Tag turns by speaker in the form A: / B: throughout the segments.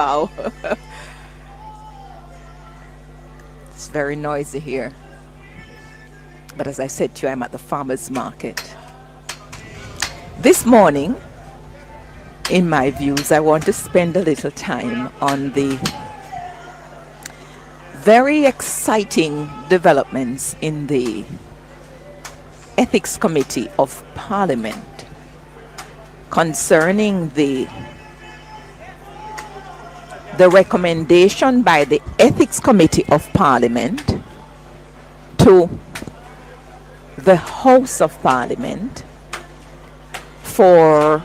A: Wow. It's very noisy here. But as I said to you, I'm at the farmer's market. This morning, in my views, I want to spend a little time on the very exciting developments in the Ethics Committee of Parliament concerning the recommendation by the Ethics Committee of Parliament to the House of Parliament for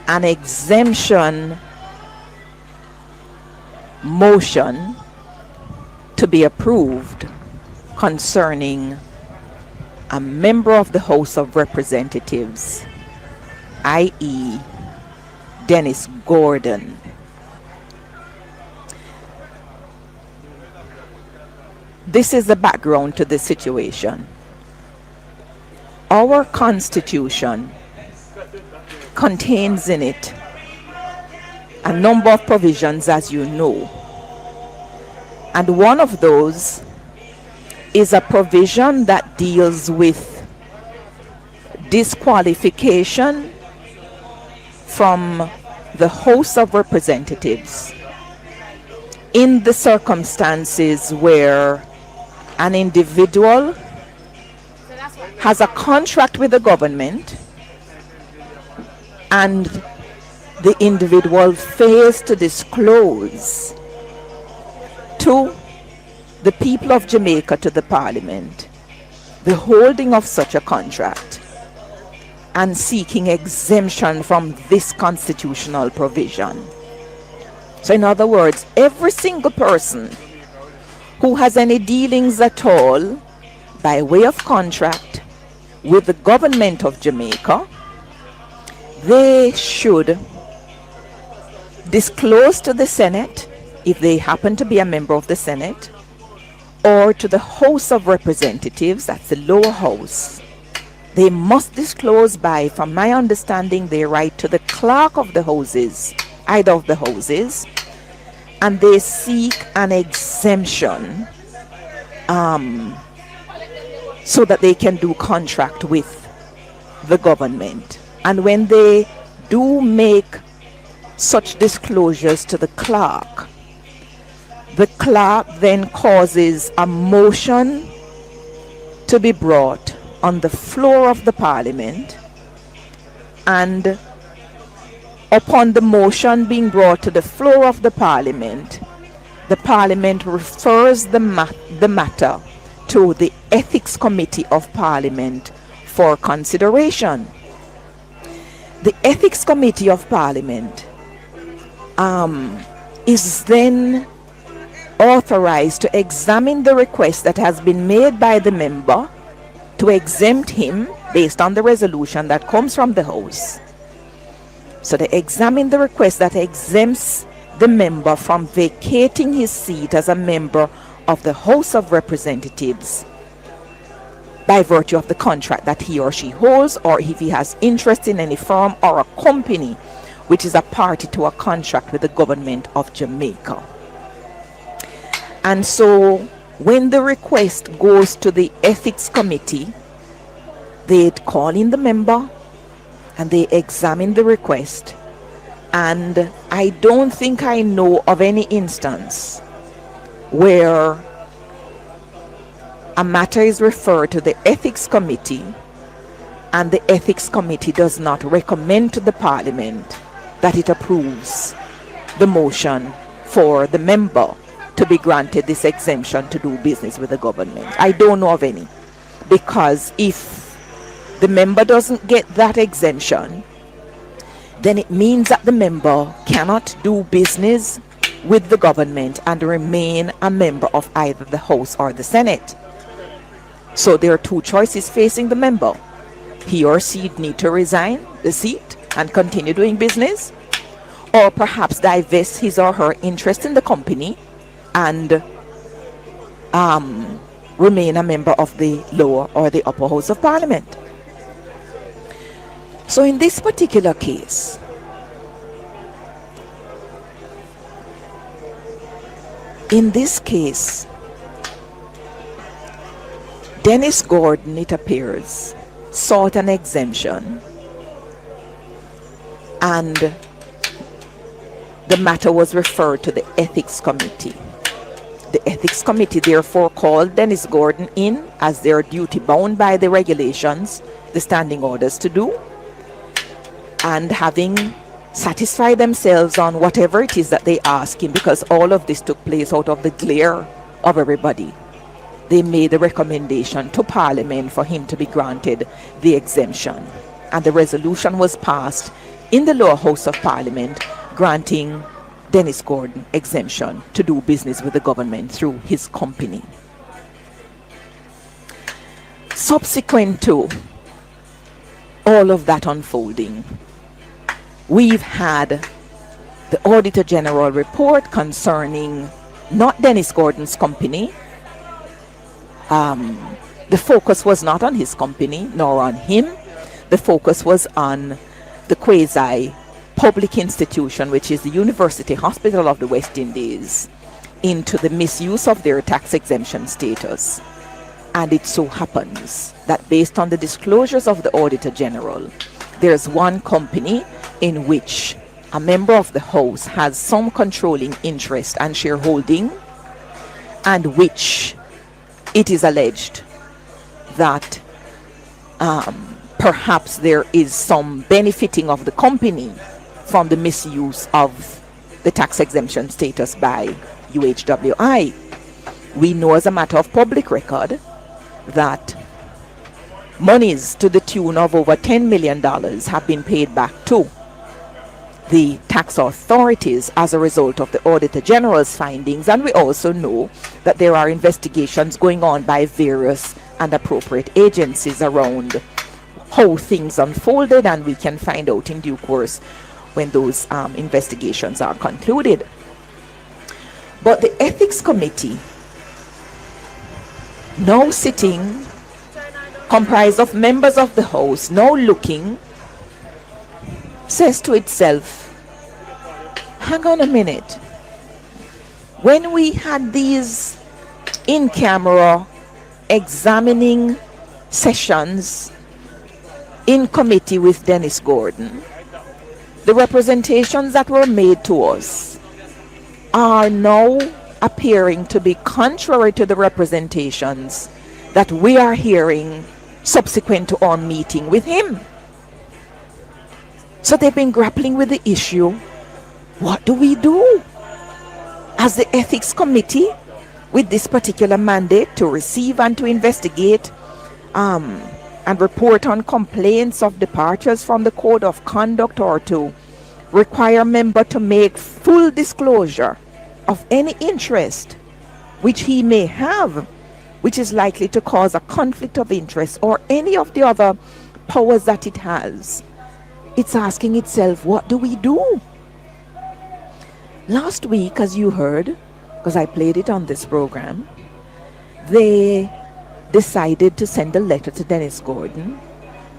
A: an exemption motion to be approved concerning a member of the House of Representatives, i.e. Dennis Gordon. This is the background to the situation. Our Constitution contains in it a number of provisions, as you know. And one of those is a provision that deals with disqualification from the House of Representatives in the circumstances where an individual has a contract with the government and the individual fails to disclose to the people of Jamaica, to the Parliament, the holding of such a contract and seeking exemption from this constitutional provision. So in other words, every single person who has any dealings at all by way of contract with the government of Jamaica, they should disclose to the Senate, if they happen to be a member of the Senate, or to the House of Representatives, that's the lower house. They must disclose by, from my understanding, they write to the clerk of the houses, either of the houses, and they seek an exemption so that they can do contract with the government. And when they do make such disclosures to the clerk then causes a motion to be brought on the floor of the Parliament, and upon the motion being brought to the floor of the Parliament refers the matter to the Ethics Committee of Parliament for consideration. The Ethics Committee of Parliament is then authorized to examine the request that has been made by the member to exempt him based on the resolution that comes from the House. So they examine the request that exempts the member from vacating his seat as a member of the House of Representatives by virtue of the contract that he or she holds, or if he has interest in any firm or a company which is a party to a contract with the government of Jamaica. And so when the request goes to the Ethics Committee, they call in the member and they examine the request. And I don't think I know of any instance where a matter is referred to the Ethics Committee and the Ethics Committee does not recommend to the Parliament that it approves the motion for the member to be granted this exemption to do business with the government. I don't know of any, because if the member doesn't get that exemption, then it means that the member cannot do business with the government and remain a member of either the House or the Senate. So there are two choices facing the member. He or she need to resign the seat and continue doing business, or perhaps divest his or her interest in the company and remain a member of the lower or the upper house of Parliament. So in this particular case, In this case, Dennis Gordon, it appears, sought an exemption, and the matter was referred to the Ethics Committee. The Ethics Committee therefore called Dennis Gordon in, as they are duty bound by the regulations, the standing orders to do, and having satisfied themselves on whatever it is that they ask him, because all of this took place out of the glare of everybody, they made a recommendation to Parliament for him to be granted the exemption. And the resolution was passed in the lower house of Parliament granting Dennis Gordon exemption to do business with the government through his company. Subsequent to all of that unfolding, we've had the Auditor General report concerning not Dennis Gordon's company. The focus was not on his company nor on him. The focus was on the quasi-public institution, which is the University Hospital of the West Indies, into the misuse of their tax exemption status. And it so happens that based on the disclosures of the Auditor General, there's one company in which a member of the House has some controlling interest and shareholding, and which it is alleged that perhaps there is some benefiting of the company from the misuse of the tax exemption status by UHWI. We know as a matter of public record that monies to the tune of over $10 million have been paid back to the tax authorities as a result of the Auditor General's findings, and we also know that there are investigations going on by various and appropriate agencies around how things unfolded, and we can find out in due course when those investigations are concluded. But the Ethics Committee, now sitting, comprised of members of the House, now looking, says to itself, hang on a minute. When we had these in-camera examining sessions in committee with Dennis Gordon, the representations that were made to us are now appearing to be contrary to the representations that we are hearing subsequent to our meeting with him. So they've been grappling with the issue. What do we do as the Ethics Committee with this particular mandate to receive and to investigate and report on complaints of departures from the code of conduct, or to require a member to make full disclosure of any interest which he may have, which is likely to cause a conflict of interest, or any of the other powers that it has? It's asking itself, what do we do? Last week, as you heard, because I played it on this program, they decided to send a letter to Dennis Gordon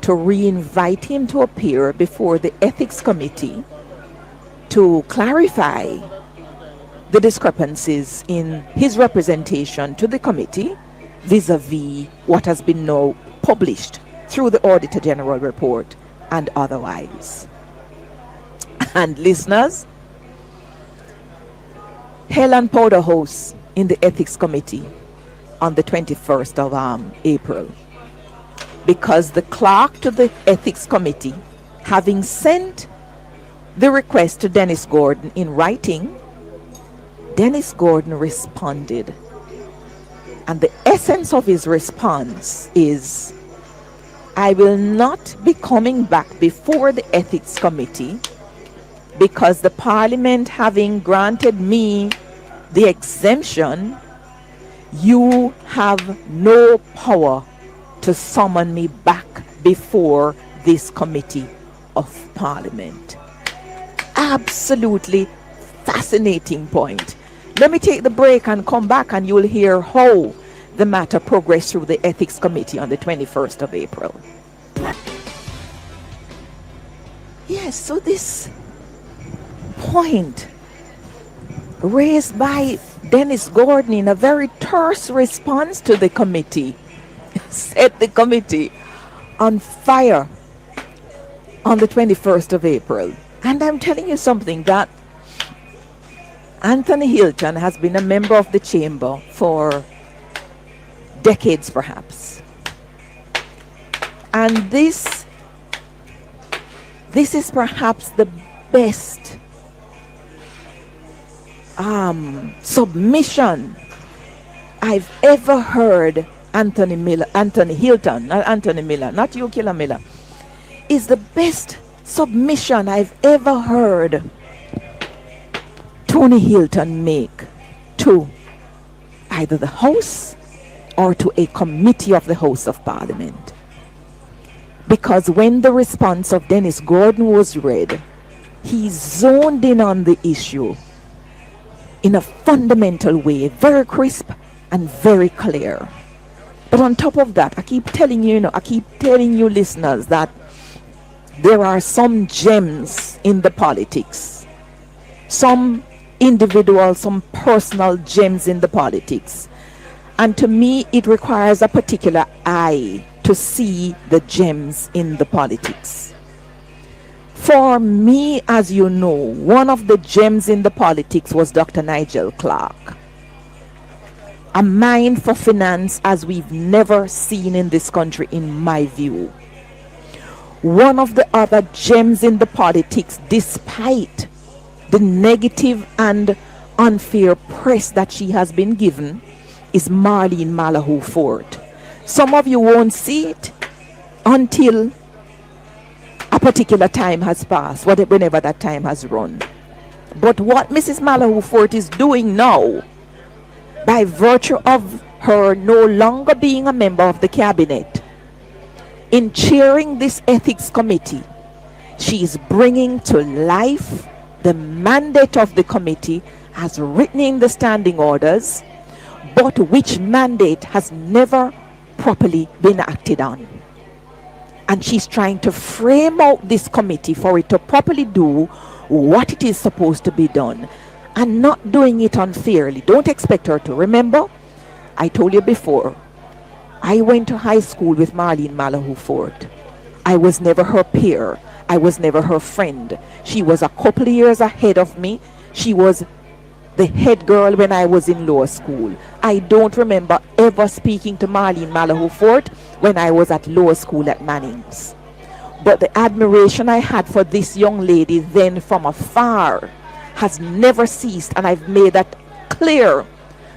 A: to re-invite him to appear before the Ethics Committee to clarify the discrepancies in his representation to the committee vis-a-vis what has been now published through the Auditor General report and otherwise. And listeners, hell and powder house in the Ethics Committee on the 21st of April, because the clerk to the Ethics Committee, having sent the request to Dennis Gordon in writing, Dennis Gordon responded, and the essence of his response is, I will not be coming back before the Ethics Committee because the Parliament having granted me the exemption, you have no power to summon me back before this committee of Parliament. Absolutely fascinating point. Let me take the break and come back, and you'll hear how the matter progressed through the Ethics Committee on the 21st of April. Yes, so this point raised by Dennis Gordon, in a very terse response to the committee, set the committee on fire on the 21st of April. And I'm telling you something, that Anthony Hilton has been a member of the chamber for decades perhaps. And this is perhaps the best submission I've ever heard Anthony Hilton, not Anthony Miller, not you, Killer Miller, is the best submission I've ever heard Tony Hilton make to either the House or to a committee of the House of Parliament. Because when the response of Dennis Gordon was read, he zoned in on the issue in a fundamental way, very crisp and very clear. But on top of that, I keep telling you, listeners, that there are some gems in the politics, some individual, some personal gems in the politics. And to me, it requires a particular eye to see the gems in the politics. For me, as you know, one of the gems in the politics was Dr. Nigel Clark. A mind for finance as we've never seen in this country, in my view. One of the other gems in the politics, despite the negative and unfair press that she has been given, is Marlene Malahoo Fort. Some of you won't see it until a particular time has passed, whenever that time has run. But what Mrs. Malahoo Fort is doing now, by virtue of her no longer being a member of the cabinet, in chairing this ethics committee, she is bringing to life the mandate of the committee as written in the standing orders, but which mandate has never properly been acted on. And she's trying to frame out this committee for it to properly do what it is supposed to be done, and not doing it unfairly. Don't expect her to. Remember, I told you before, I went to high school with Marlene Malahoo Fort. I was never her peer. I was never her friend. She was a couple of years ahead of me. She was the head girl when I was in lower school. I don't remember ever speaking to Marlene Malahoo Fort when I was at lower school at Manning's. But the admiration I had for this young lady then from afar has never ceased, and I've made that clear,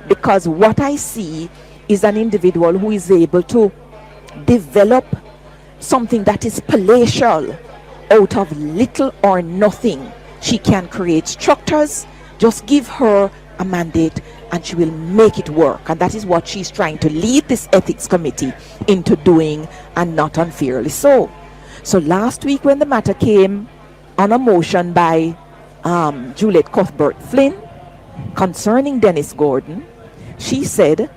A: because what I see is an individual who is able to develop something that is palatial out of little or nothing. She can create structures. Just give her a mandate and she will make it work. And that is what she's trying to lead this ethics committee into doing, and not unfairly so. So last week, when the matter came on a motion by Juliet Cuthbert-Flynn concerning Dennis Gordon, she said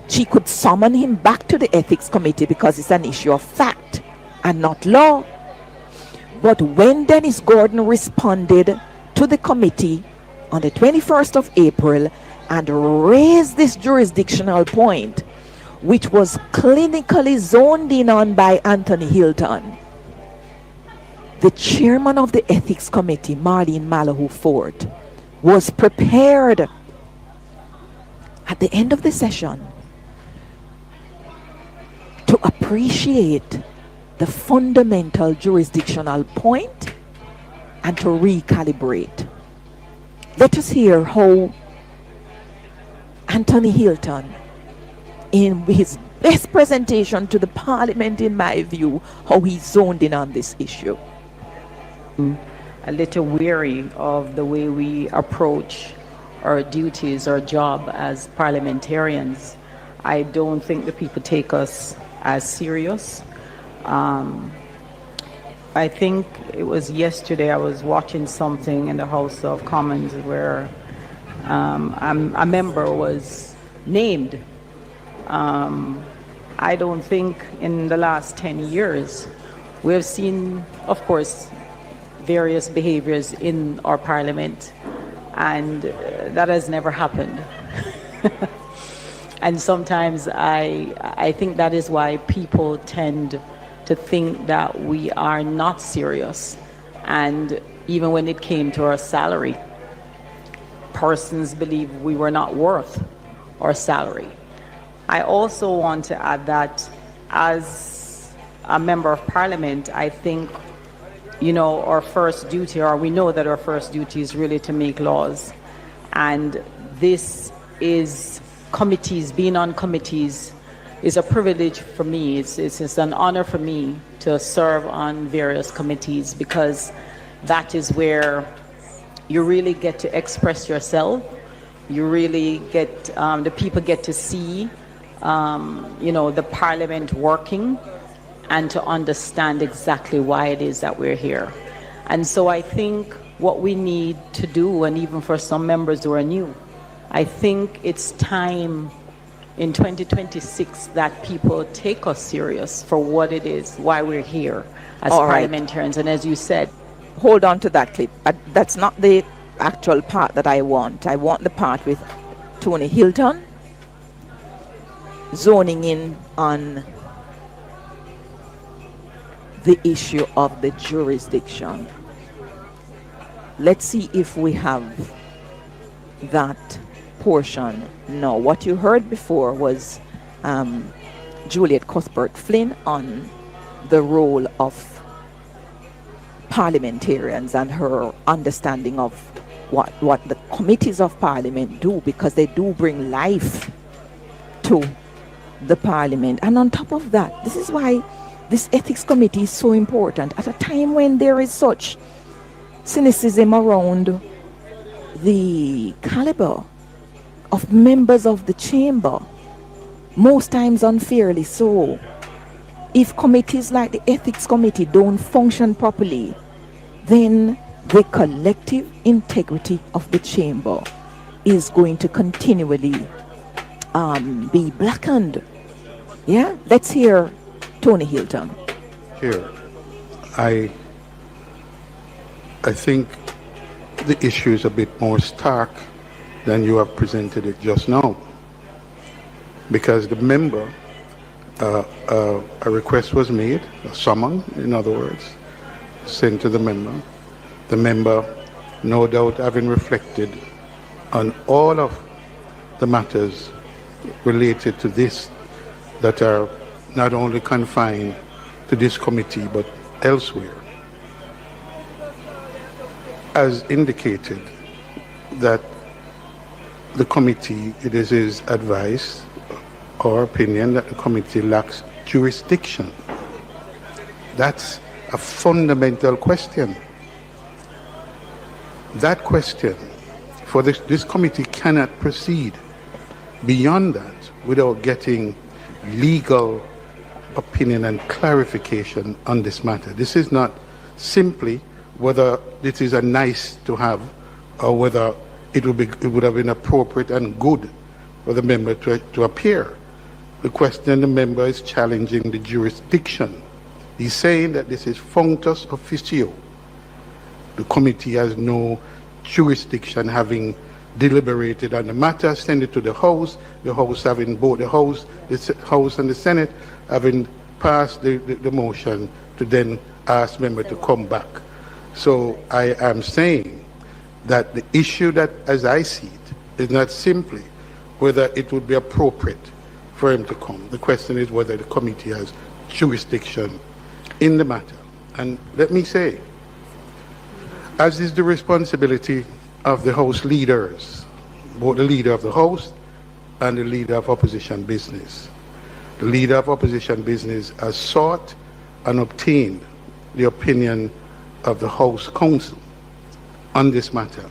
A: she could summon him back to the ethics committee because it's an issue of fact and not law. But when Dennis Gordon responded to the committee on the 21st of April and raised this jurisdictional point, which was clinically zoned in on by Anthony Hilton, the chairman of the ethics committee, Marlene Malahoo Fort, was prepared at the end of the session to appreciate the fundamental jurisdictional point and to recalibrate. Let us hear how Anthony Hilton, in his best presentation to the Parliament, in my view, how he zoned in on this issue.
B: A little weary of the way we approach our duties, our job as parliamentarians. I don't think the people take us as serious. I think it was yesterday I was watching something in the House of Commons where a member was named. I don't think in the last 10 years we have seen, of course, various behaviors in our parliament, and that has never happened. And sometimes I think that is why people tend to think that we are not serious. And even when it came to our salary, persons believe we were not worth our salary. I also want to add that as a member of parliament, I think, our first duty, or we know that our first duty is really to make laws. And this is committees, being on committees is a privilege for me. It's an honor for me to serve on various committees, because that is where you really get to express yourself. You really get, the people get to see, the parliament working, and to understand exactly why it is that we're here. And so I think what we need to do, and even for some members who are new, I think it's time in 2026 that people take us serious for what it is, why we're here as parliamentarians. And as you said,
A: hold on to that clip. That's not the actual part that I want. I want the part with Tony Hilton zoning in on the issue of the jurisdiction. Let's see if we have that portion. No, what you heard before was Juliet Cuthbert Flynn on the role of parliamentarians and her understanding of what the committees of parliament do, because they do bring life to the parliament. And on top of that, this is why this ethics committee is so important at a time when there is such cynicism around the caliber of members of the chamber, most times unfairly so. If committees like the ethics committee don't function properly, then the collective integrity of the chamber is going to continually be blackened. Yeah, let's hear Tony Hilton.
C: Here, I think the issue is a bit more stark than you have presented it just now, because the member, a request was made, a summon, in other words, sent to the member. The member, no doubt having reflected on all of the matters related to this that are not only confined to this committee but elsewhere, has indicated that the committee, it is his advice or opinion that the committee lacks jurisdiction. That's a fundamental question. That question, for this committee cannot proceed beyond that without getting legal opinion and clarification on this matter. This is not simply whether this is a nice to have or whether it would have been appropriate and good for the member to appear. The question the member is challenging the jurisdiction. He's saying that this is functus officio. The committee has no jurisdiction, having deliberated on the matter, send it to the House having both the House and the Senate having passed the motion to then ask member to come back. So I am saying that the issue that, as I see it, is not simply whether it would be appropriate for him to come. The question is whether the committee has jurisdiction in the matter. And let me say, as is the responsibility of the House leaders, both the leader of the House and the leader of opposition business. The leader of opposition business has sought and obtained the opinion of the House Counsel on this matter.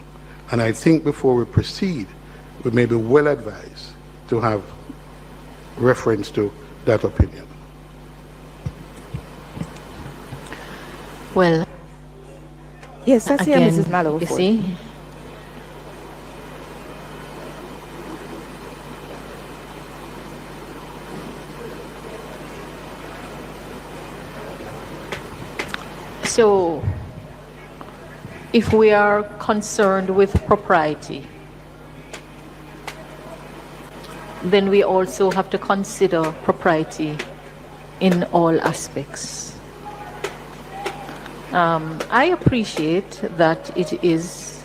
C: And I think before we proceed, we may be well advised to have reference to that opinion.
D: Well,
A: yes, that's here,
D: again,
A: Mrs. Mallow.
D: you see, so if we are concerned with propriety, then we also have to consider propriety in all aspects. I appreciate that it is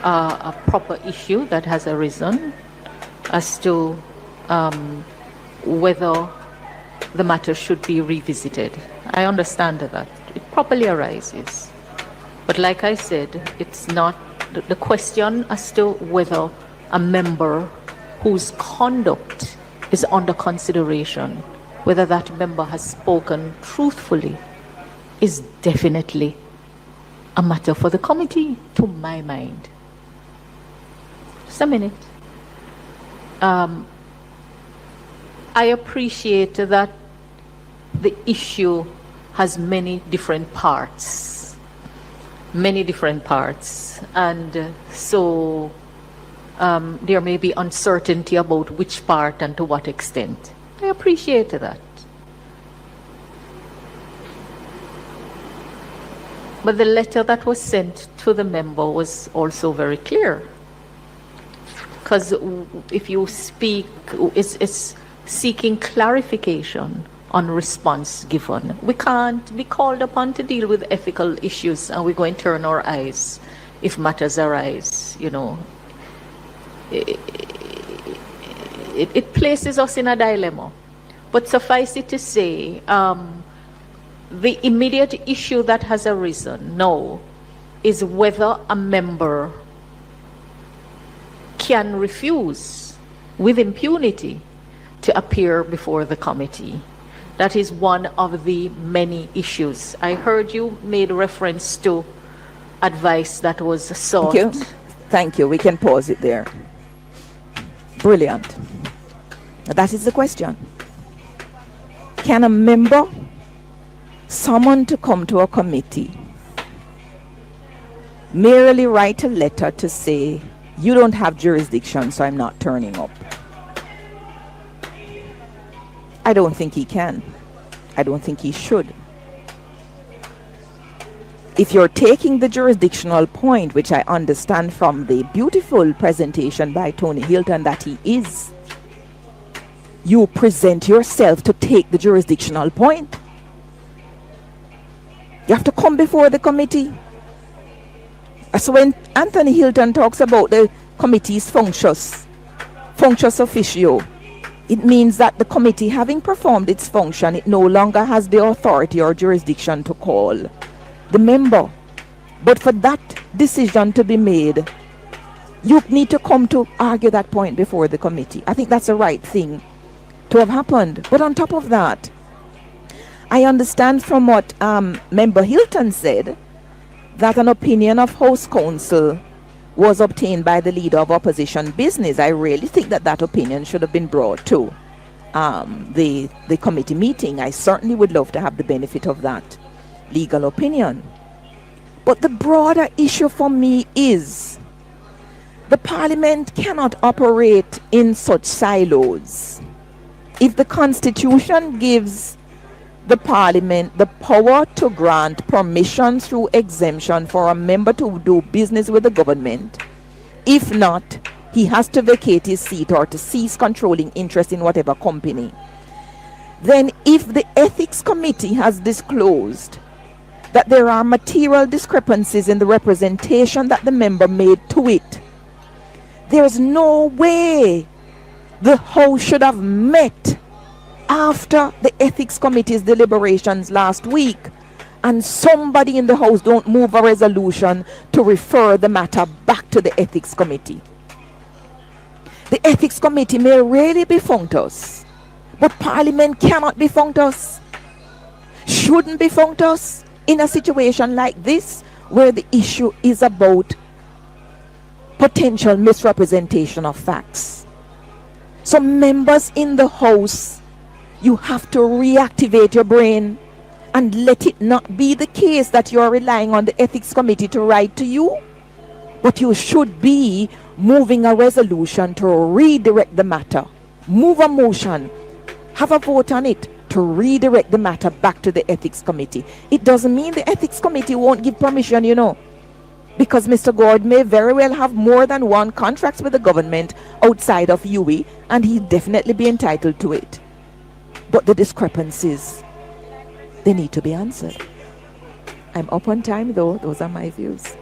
D: a proper issue that has arisen as to whether the matter should be revisited. I understand that it properly arises. But like I said, it's not the question as to whether a member whose conduct is under consideration, whether that member has spoken truthfully, is definitely a matter for the committee, to my mind. Just a minute. I appreciate that the issue has many different parts, and so there may be uncertainty about which part and to what extent. I appreciate that. But the letter that was sent to the member was also very clear. Because if you speak, it's seeking clarification on response given. We can't be called upon to deal with ethical issues and we're going to turn our eyes if matters arise, you know. It places us in a dilemma. But suffice it to say, the immediate issue that has arisen now is whether a member can refuse with impunity to appear before the committee. That is one of the many issues. I heard you made reference to advice that was sought.
A: Thank you. Thank you. We can pause it there. Brilliant. That is the question. Can a member summon to come to a committee merely write a letter to say, you don't have jurisdiction, so I'm not turning up? I don't think he can. I don't think he should. If you're taking the jurisdictional point, which I understand from the beautiful presentation by Tony Hilton that he is, you present yourself to take the jurisdictional point. You have to come before the committee. So when Anthony Hilton talks about the committee's functus officio, it means that the committee, having performed its function, it no longer has the authority or jurisdiction to call the member. But for that decision to be made, you need to come to argue that point before the committee. I think that's the right thing to have happened. But on top of that, I understand from what Member Hilton said that an opinion of House Counsel was obtained by the leader of opposition business. I really think that that opinion should have been brought to the committee meeting. I certainly would love to have the benefit of that legal opinion. But the broader issue for me is the Parliament cannot operate in such silos. If the Constitution gives the Parliament the power to grant permission through exemption for a member to do business with the government, if not, he has to vacate his seat or to cease controlling interest in whatever company. Then if the Ethics Committee has disclosed that there are material discrepancies in the representation that the member made to it, there's no way the House should have met after the Ethics Committee's deliberations last week and somebody in the House don't move a resolution to refer the matter back to the Ethics Committee. The Ethics Committee may really be functus, but Parliament cannot be functus, shouldn't be functus in a situation like this where the issue is about potential misrepresentation of facts. So members in the House, you have to reactivate your brain and let it not be the case that you are relying on the Ethics Committee to write to you, but you should be moving a resolution to redirect the matter. Move a motion, have a vote on it to redirect the matter back to the Ethics Committee. It doesn't mean the Ethics Committee won't give permission, you know, because Mr. Gordon may very well have more than one contracts with the government outside of UWI, and he'd definitely be entitled to it. But the discrepancies, they need to be answered. I'm up on time though. Those are my views.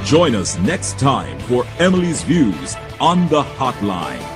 E: Join us next time for Emily's Views on the Hotline.